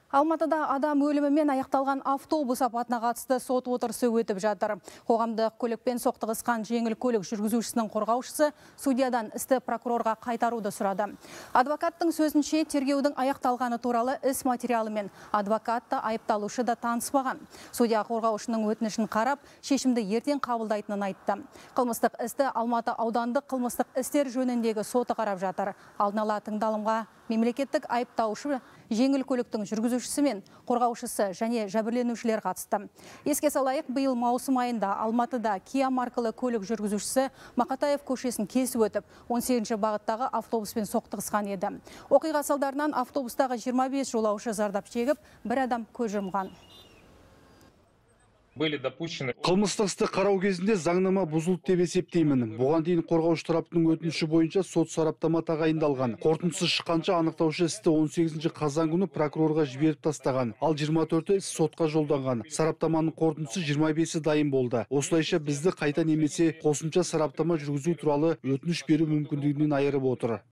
Алматыда адам өлімімен аяқталған автобус апатына қатысты сот отырысы өтіп жатыр. Қоғамдық көлікпен соқтығысқан жеңіл көлік жүргізушісінің қорғаушысы судьядан істі прокурорға қайтаруды сұрады. Адвокаттың сөзінше тергеудің аяқталғаны туралы іс материалымен адвокатты айыпталушы да таныспаған. Судья қорғаушының өтінішін қарап, шешімді ертең қабылдайтынын айтты. Қылмыстық істі Алматы аудандық қылмыстық істер жөніндегі соты қарап жатыр. Алдын ала тыңдалымға мемлекеттік айыптаушы жеңіл көліктің жүргізушісі мен қорғаушысы және жәбірленушілер қатысты. Еске салайық, биыл маусым айында Алматыда Kia маркалы көлік жүргізушісі Мақатаев көшесін кесіп өтіп, 18-ші бағыттағы автобуспен соқтығысқан еді. Оқиға салдарынан автобустағы 25 жолаушы зардап шегіп, бір адам көз жұмған. Қылмыстық істі қарау кезінде заңнама бұзылды деп есептеймін. Бұған дейін қорғаушы тараптың өтініші бойынша сот сараптама тағайындалған. Қорытындысы шыққанша анықтаушы істі 18 қазан күні прокурорға жіберіп тастаған. Ал 24 іс сотқа жолданған. Сараптаманың қорытындысы 25-і дайын болды. Осылайша бізді қайта немесе қосымша сараптама жүргізу туралы өтініш беру мүмкіндігінен айырып отыр.